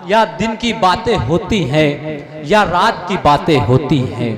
या दिन की बातें होती हैं या रात की बातें होती हैं,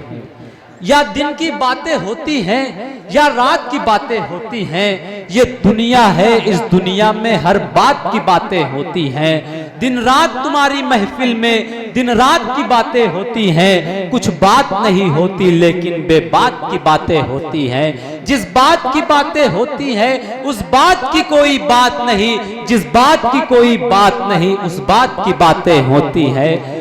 या दिन की बातें होती हैं या रात की बातें होती हैं, ये दुनिया है, इस दुनिया में हर बात की बातें होती हैं। दिन रात तुम्हारी महफिल में दिन रात की बातें होती हैं, कुछ बात नहीं होती लेकिन बेबात की बातें होती हैं। जिस बात की बातें होती हैं उस बात की कोई बात नहीं, जिस बात की कोई बात नहीं उस बात की बातें होती हैं।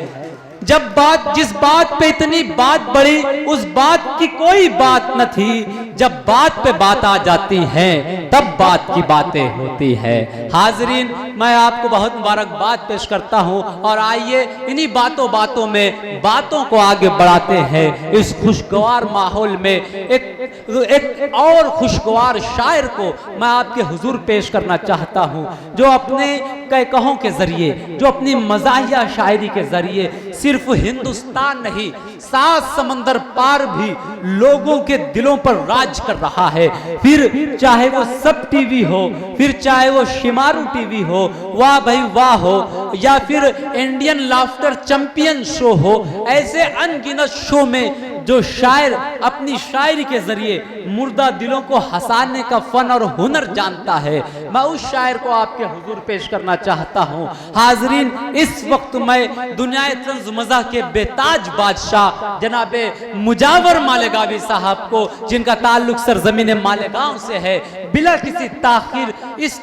जब बात जिस बात पे इतनी बात बढ़ी उस बात की कोई बात न थी, जब बात पे बात आ जाती है तब बात की बातें होती है। हाजरीन, मैं आपको बहुत मुबारकबाद पेश करता हूं और आइए इन्हीं बातों बातों में बातों को आगे बढ़ाते हैं। इस खुशगवार माहौल में एक और खुशगवार शायर को मैं आपके हुजूर पेश करना चाहता हूं, जो अपने कहकहों के जरिए, जो अपनी मज़ाहिया शायरी के जरिए सिर्फ हिंदुस्तान नहीं, 7 समंदर पार भी लोगों के दिलों पर राज कर रहा है। फिर चाहे वो सब टीवी हो, फिर चाहे वो शिमारू टीवी हो, वाह भाई वाह हो, या फिर इंडियन लाफ्टर चैंपियन शो हो, ऐसे अनगिनत शो में जो शायर अपनी शायरी के जरिए मुर्दा दिलों को हंसाने का फन और हुनर जानता है, मैं उस शायर को आपके हुजूर पेश करना चाहता हूं। हाजरीन, इस वक्त मैं दुनियाए तंज़ मज़ा के बेताज बादशाह जनाबे मुजावर मालेगावी साहब को, जिनका ताल्लुक सरजमीन मालेगांव से है, बिला किसी ताखिर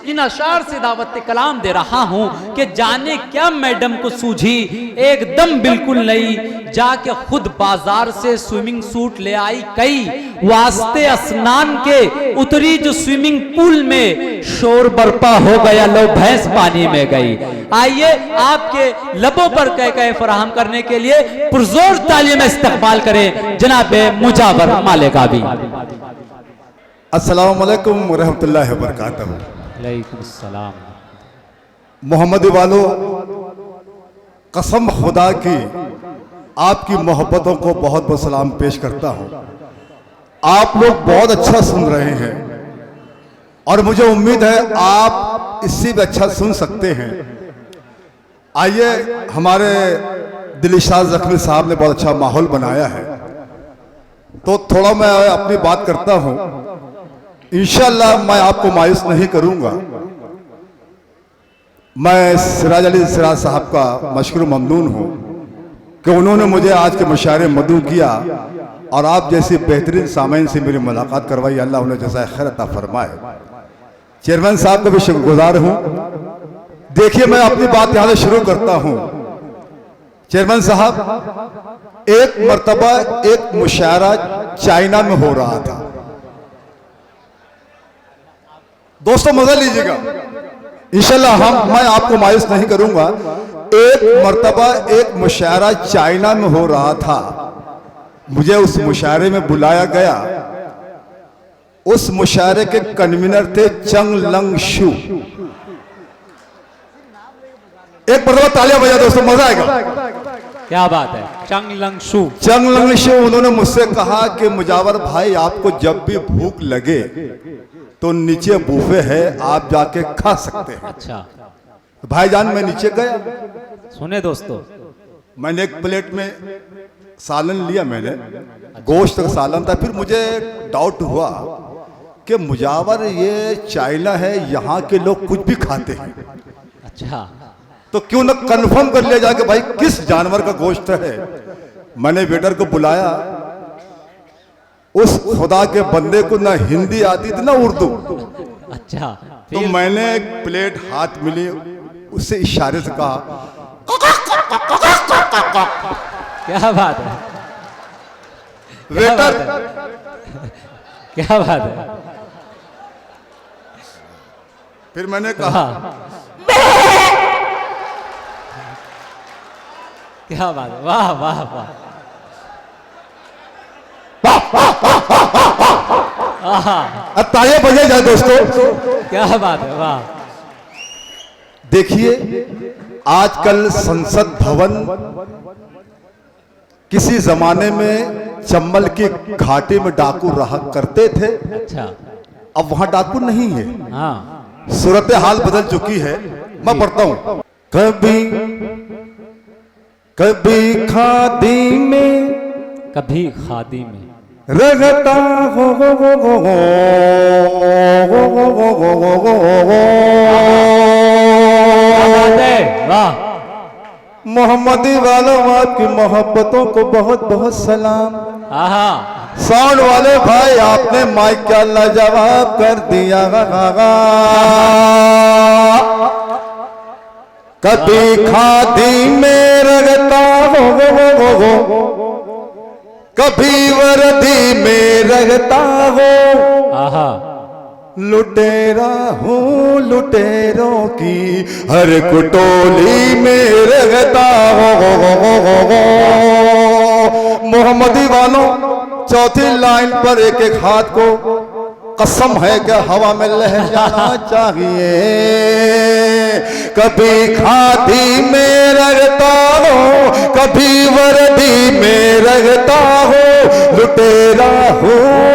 इन अशार से दावत कलाम दे रहा हूं कि जाने क्या मैडम को सूझी एकदम बिल्कुल नई, जाके खुद बाजार से स्विमिंग सूट ले आई कई, वास्ते स्नान के उतरी जो स्विमिंग पूल में, शोर बरपा हो गया लो भैंस पानी में गई। आइए आपके लबों पर कह फराहम करने के लिए पुरजोर तालीम इस्तकबाल करें जनाबे मुजावर मालेगावी। अस्सलाम वालेकुम रहमतुल्लाहि व बरकातहू। वालेकुम अस्सलाम। मोहम्मदी वालों, कसम खुदा की आपकी मोहब्बतों को बहुत बहुत सलाम पेश करता हूँ। आप लोग बहुत अच्छा सुन रहे हैं और मुझे उम्मीद है आप इससे भी अच्छा सुन सकते हैं। आइए, हमारे दिलशाद जख्मी साहब ने बहुत अच्छा माहौल बनाया है, तो थोड़ा मैं अपनी बात करता हूँ। इंशाअल्लाह मैं आपको मायूस नहीं करूँगा। मैं सिराज अली सिराज साहब का मशकूर ममनून हूँ कि उन्होंने मुझे आज के मुशायरे मदऊ किया और आप जैसी बेहतरीन सामईन से मेरी मुलाकात करवाई। अल्लाह उन्हें जज़ाए खैर अता फरमाए। चेयरमैन साहब का भी शुक्रगुजार हूँ। देखिए, मैं अपनी बात यहाँ से शुरू करता हूँ। चेयरमैन साहब, एक मर्तबा एक मुशायरा चाइना में हो रहा था। दोस्तों मजा लीजिएगा, इंशाल्लाह मैं आपको मायूस नहीं करूंगा। एक मर्तबा एक मुशायरा चाइना में हो रहा था, मुझे उस मुशायरे में बुलाया गया। उस मुशायरे के कन्वीनर थे चंग लंग शू। एक मर्तबा तालियां बजा दोस्तों, मजा आएगा। क्या बात है। चंग लंग शू। चंग लंग शू, उन्होंने मुझसे कहा कि मुजावर भाई, आपको जब भी भूख लगे तो नीचे बूफे है, आप जाके खा सकते हैं। अच्छा भाईजान, मैं नीचे गया। सुने दोस्तों, मैंने एक प्लेट में सालन लिया, मैंने गोश्त का सालन था। फिर मुझे डाउट हुआ कि मुजावर, ये चाइना है, यहाँ के लोग कुछ भी खाते हैं। अच्छा, तो क्यों ना कंफर्म कर लिया जाए कि भाई किस जानवर का गोश्त है। मैंने वेटर को बुलाया। उस खुदा के बंदे को ना हिंदी आती थी ना उर्दू। अच्छा, तो मैंने एक प्लेट हाथ मिली, उससे इशारे से कहा, क्या बात है। वेटर, क्या बात है। फिर मैंने कहा, क्या बात है, वाह वाह वाह। अब तालियां बजाई जाए दोस्तों। क्या बात है, वाह। देखिए, आजकल संसद भवन किसी जमाने में चंबल की घाटी में डाकू रहा करते थे। अच्छा, अब वहां डाकू नहीं है। हाँ, सूरत हाल बदल चुकी है। मैं पढ़ता हूं। कभी कभी खादी में कभी खादी में रगता हो वाह। मोहम्मदी वालों, आपकी मोहब्बतों को बहुत बहुत सलाम। आहा, साउंड वाले भाई, आपने माइक का लाजवाब कर दिया। कभी खादी में रगता हो, कभी वर्दी में रगता हो। आहा, लुटेरा हूँ लुटेरों की हर कुटोली में रगता हो। मोहम्मदी वालों, चौथी लाइन पर एक एक हाथ को कसम है कि हवा में लहर जाना चाहिए। कभी खादी में रगता हो, कभी वर्दी में रगता हो। लुटेरा हो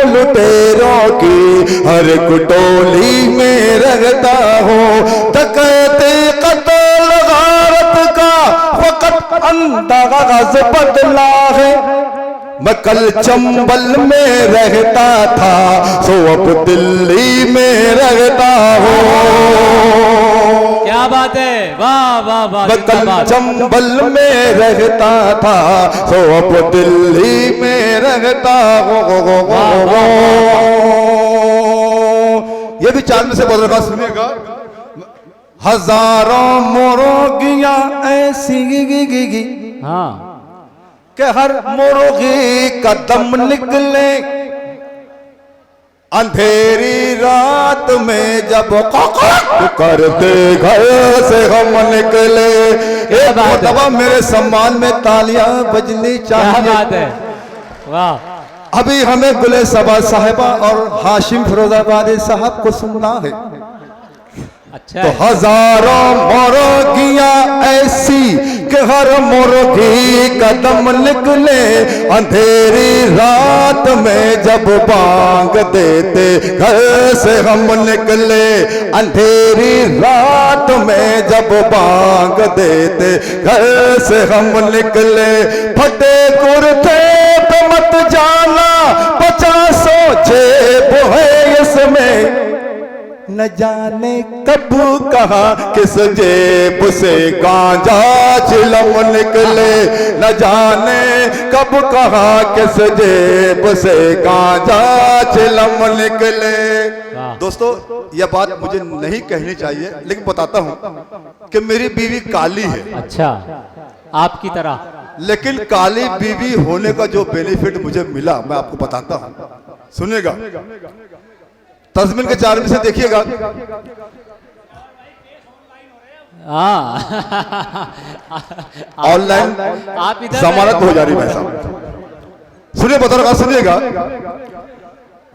लुटेरों की हर कुटोली में रगता हो। डकैती कत्ल गारत का फकत अंदाज बदला है। मैं कल चंबल में रहता था, सो अब दिल्ली में रहता हूँ। क्या बात है, वाह वाह वाह। मैं कल चंबल में रहता था, सो अब दिल्ली में रहता हूँ। ये भी चार में से बोल रहा, सुनिएगा। हजारों मोरोगियां ऐसी हाँ कि हर मुर्गी का दम निकले। अंधेरी रात में जब करते घर से हम निकले। एक मरतबा मेरे सम्मान में तालियां बजनी चाहिए। क्या बात है, वाह। अभी हमें गुले सबा साहिबा और हाशिम फिरोजाबादी साहब को सुनना है। अच्छा, तो हजारों मुर्गियां ऐसी कि हर मुर्गी कदम निकले। अंधेरी रात में जब बांग देते घर से हम निकले। अंधेरी रात में जब बांग देते घर से हम निकले। फटे कुर्ते पे मत जाना, 50 जेब है इसमें। न जाने कब कहा किस जेब से गांजा चिलम निकले। न जाने कब कहा किस जेब से गांजा चिलम निकले। दोस्तों, यह बात मुझे नहीं कहनी चाहिए, लेकिन बताता हूं कि मेरी बीवी काली है। अच्छा, आपकी तरह। लेकिन काली बीवी होने का जो बेनिफिट मुझे मिला, मैं आपको बताता हूं, सुनिएगा। तस्मीन के 4 में से देखिएगा। ऑनलाइन आप इधर जमानत हो जा रही भाई साहब। सुनिए, बता रहा, सुनिएगा।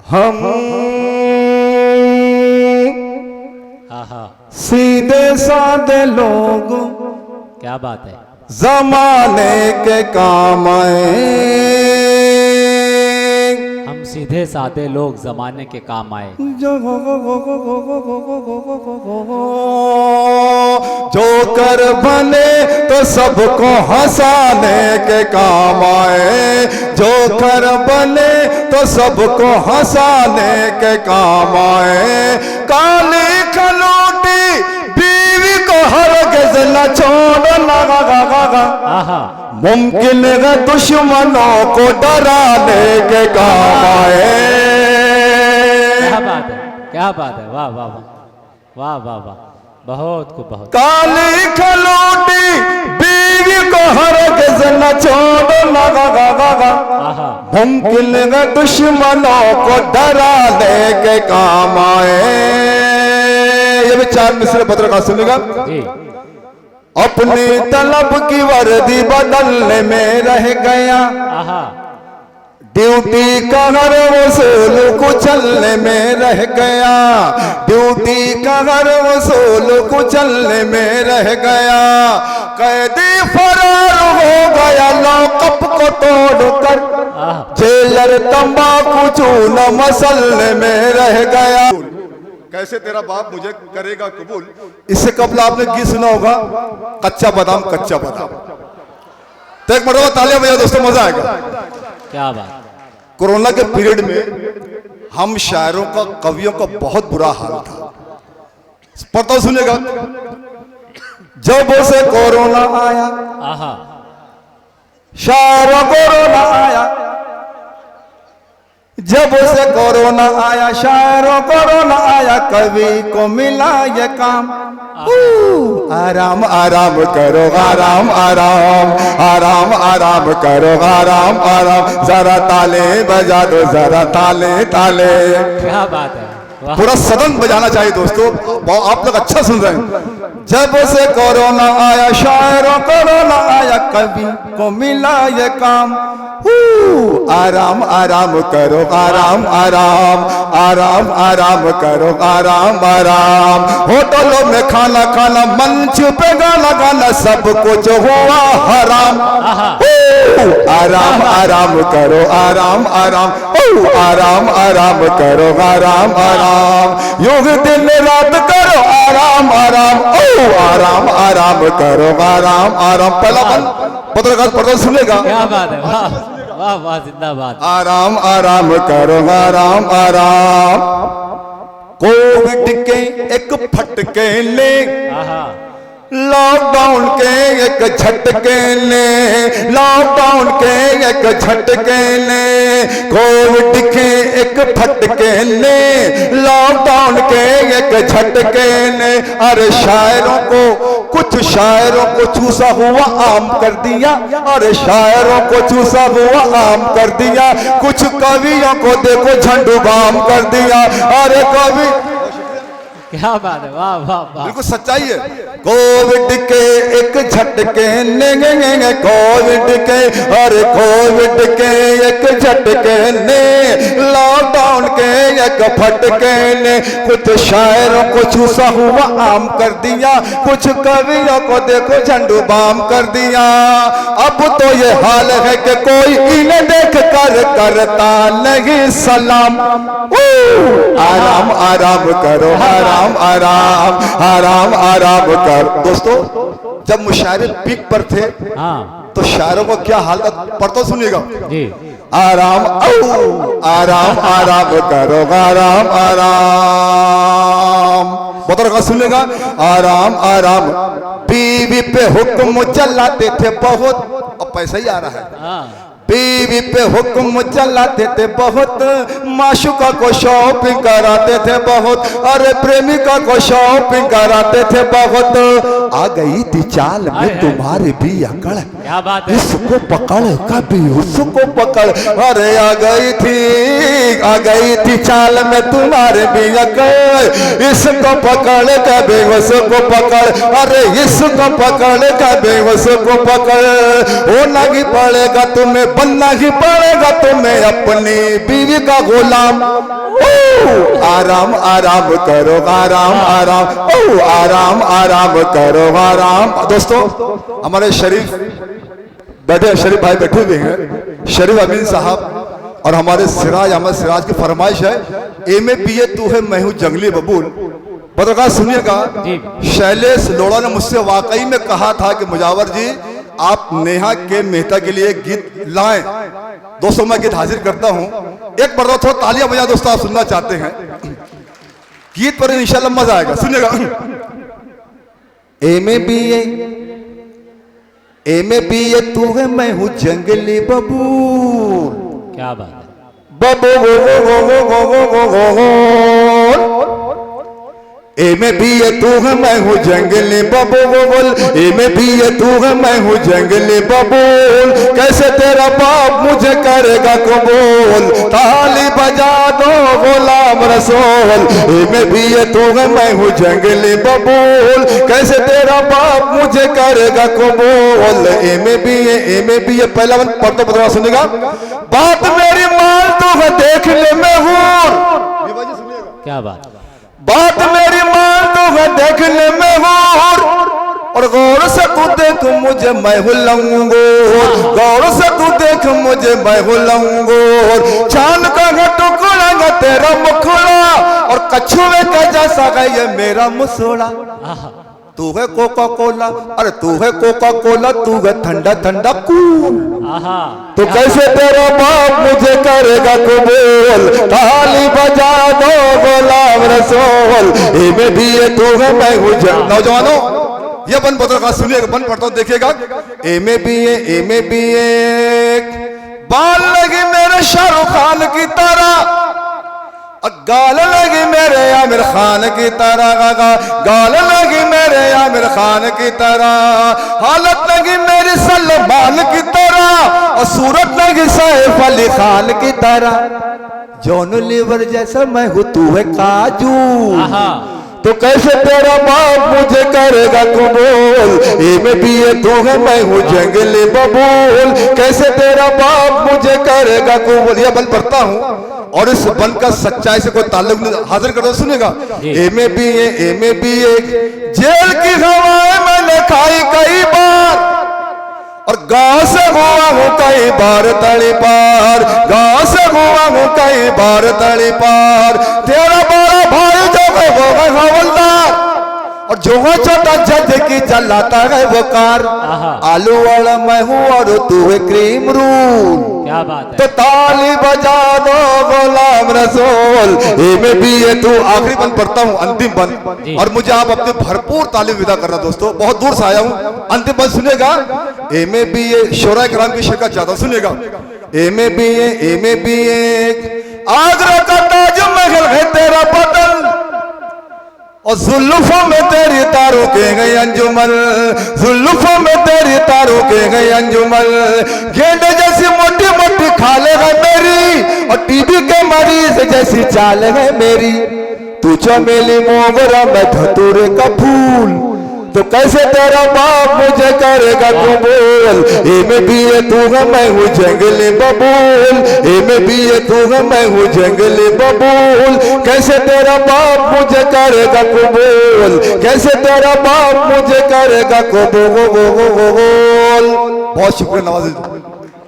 हम सीधे साधे लोग, क्या बात है, जमाने के काम आए। हम सीधे साधे लोग जमाने के काम आए। जो कर बने तो सबको हंसाने के काम आए। जो कर बने तो सबको हंसाने के काम आए। काली खलोटी बीवी को हरगिज़ न छोड़ना। मुमकिन है दुश्मनों को डराने के काम आए। क्या बात है, क्या बात है, वाह वाह वाह वाह वाह वाह, बहुत को बहुत। काली खलोटी बीवी को हरगिज़ न छोड़ना। मुमकिन है दुश्मनों को डराने के काम आए। ये भी 4 मिसरे पत्रकार सुनेगा। अपनी तलब की वर्दी बदलने में रह गया। ड्यूटी का हर वसूल कुचलने में रह गया। ड्यूटी का हर वसूल कुचलने में रह गया। कैदी फरार हो गया लॉकअप को तोड़कर। जेलर तंबाकू चून मसलने में रह गया। कैसे तेरा बाप मुझे करेगा कबूल। इससे कबल आपने गीत सुना होगा, कच्चा बादाम कच्चा बादाम। तो एक मरतबा तालियां बजाओ दोस्तों, मजा आएगा। क्या बात। कोरोना के पीरियड में हम शायरों का, कवियों का बहुत बुरा हाल था। पढ़ता हूं, सुनिएगा। जब से कोरोना आया, आहा, शायरों कोरोना आया, जब से कोरोना आया शायरों कोरोना आया, कवि को मिला ये काम। आराम आराम करो, आराम आराम, आराम आराम करो, आराम आराम, जरा ताले बजा दो, जरा ताले ताले। क्या बात है, वाह। पूरा सदन बजाना चाहिए दोस्तों, आप लोग अच्छा सुन रहे हैं। जब से कोरोना आया शायरों कोरोना आया, कवि को मिला ये काम। आराम आराम करो, आराम आराम, आराम आराम करो, आराम आराम। होटलों में खाना खाना, मंच पे गाना गाना, सब कुछ हुआ हराम। आराम आराम करो, आराम आराम, आराम आराम करो, आराम आराम। योग दिन रात करो, आराम आराम, आराम आराम करो, आराम आराम। पहला पत्रकार पढ़ो, सुनेगा। क्या बात है, वाह वाह वाह, जिंदाबाद। आराम आराम करो, आराम आराम। कोविड के एक फटके ले, लॉकडाउन के एक झटके ने, लॉकडाउन के एक झटके ने, कोविड के एक फटके ने, लॉकडाउन के एक झटके ने। अरे शायरों को, कुछ शायरों को चूसा हुआ आम कर दिया, अरे शायरों को चूसा हुआ आम कर दिया। कुछ कवियों को देखो झंडू बाम कर दिया। अरे कवि, क्या बात है, वाह वाह वाह, बिल्कुल सच्चाई है। कोविड के एक झटके ने, कोविड के, अरे कोविड के एक झटके ने, लॉकडाउन के एक फटके ने। कुछ शायरों को चूसा हुआ आम कर दिया, कुछ कवियों को देखो झंडू बाम कर दिया। अब तो ये हाल है कि कोई इन्हें देख कर करता नहीं सलाम। आराम आराम करो, आराम आराम, आराम आराम कर। दोस्तों, जब मुशायरे पीक पर थे, हाँ, तो शायरों को क्या हाल था, पढ़ता सुनिएगा जी। आराम आराम आराम करो, आराम आराम। बता सुनिएगा। आराम आराम, बीवी पे हुक्म चलाते थे बहुत, अब पैसा ही आ रहा है। हाँ, बीवी पे हुक्म चलाते थे बहुत, माशुका को शॉपिंग कराते थे बहुत, अरे प्रेमिका को शॉपिंग कराते थे बहुत। आ गई थी चाल में तुम्हारी भी अकड़, क्या बात है, इसको पकड़ कभी उसको पकड़। अरे आ गई थी चाल में तुम्हारे भी अकड़, इसको पकड़ कभी उसको पकड़। अरे इसको पकड़ कभी उसको पकड़। होना ही पड़ेगा तुम्हें, बनना ही पड़ेगा तुम्हें अपनी बीवी का गुलाम। आराम आराम करो, आराम आराम, आराम आराम करो, आराम। दोस्तों, हमारे शरीफ बैठे, शरीफ भाई बैठे हुए हैं, शरीफ अमीन साहब और हमारे सिराज अहमद सिराज की फरमाइश है, एमए बीए तू है मैं हूं जंगली बबूल। पत्रकार सुनिएगा। शैलेश लोढ़ा ने मुझसे वाकई में कहा था कि मुजावर जी आप नेहा के मेहता के लिए गीत लाएं। दोस्तों, मैं गीत हाजिर करता हूं। एक बार थोड़ा तालियां बजा दोस्तों, आप सुनना चाहते हैं गीत पर, इंशाल्लाह मजा आएगा। सुनिएगा। एमे बीए तू है मैं हूं जंगली बबूल। क्या बात है, एमे भी ये तू है मैं हूँ जंगली बबूल, एमे भी ये तू है मैं हूँ जंगली बबूल। कैसे तेरा बाप मुझे करेगा कबूल, ताली बजा दो गुलाम रसूल। एमे भी ये तू है मैं हूँ जंगली बबूल, कैसे तेरा बाप मुझे करेगा कबूल। एमे भी ये पहला मन पढ़ तो बता सुनेगा। बात मेरी मान तू है देखने में हूँ, क्या बात, बात मेरी मान तो है देखने में हूर, और गौर से तू देख मुझे मैं हूँ लंगूर, गौर से तू देख मुझे मैं हूँ लंगूर। चांद का टुकड़ा है तेरा मुखड़ा, और कछुए का जैसा है ये मेरा मुसोड़ा। तू है कोका कोला, अरे तू है कोका कोला, तू है ठंडा ठंडा कूल। तो कैसे तेरा बाप मुझे करेगा कबूल, ताली बजा दो गुलाम रसूल, ए में भी ये तू है मैं हूँ। नौजवानों ये बन पढ़ता का सुनिएगा, बन पढ़ता देखिएगा। ए में भी एक बाल लगी मेरे शाहरुख खान की तरह, गाल लगी मेरे आमिर खान की तरह, गाल लगी मेरे आमिर खान की तरह, हालत लगी मेरी सलमान की तरह, और सूरत लगी सैफ अली खान की तरह। जॉन लीवर जैसा मैं हूँ, तू है काजू। तो कैसे तेरा बाप मुझे करेगा कबूल, ए में भी ये तू है मैं हूँ जंगली बबूल। कैसे तेरा बाप मुझे करेगा कबूल। यह बन पढ़ता हूँ और इस बन का सच्चाई से कोई ताल्लुक नहीं, हाजिर कर दो, सुनेगा। ए में भी एक जेल की हवाएं मैंने खाई कई बार, और गांव से हुआ हूँ कई बार तली पार, गांव से हुआ हूँ कई बार तली पार। तेरा बड़ा भाई जो है वो है हवलदार, और जो है छोटा जज की जलाता है वो कार। आलू वाला मैं हूँ और तू है क्रीम रूल। क्या बात है। तो ताली बजा दो गुलाम रसूल, ए में भी ये तू। आखिरी बंद पढ़ता हूँ, अंतिम बंद, और मुझे आप अपने भरपूर ताली विदा करना दोस्तों, बहुत दूर से आया हूँ। अंतिम बंद सुनेगा। ए में भी ये शोरा कराम की शिरकत ज्यादा, सुनेगा। ए में भी एक आगरा का ताजमहल है तेरा बदन, और जुल्फों में तेरी तारों के गए अंजुमन, जुल्फों में तेरी तारों के गए अंजुमन। गेंडे जैसी मोटी मोटी खाले है मेरी, और टीबी के मरीज जैसी चाल है मेरी। तू चमेली मोगरा मैं धतूरे का फूल, तो कैसे तेरा बाप मुझे करेगा कबूल। ए में भी ये तू है मैं हूँ जंगली बबूल, ए में भी ये तू है मैं हूँ जंगली बबूल। कैसे तेरा बाप मुझे करेगा कबूल, कैसे तेरा बाप मुझे करेगा कबूल। बहुत शुक्रिया नवाज़िश।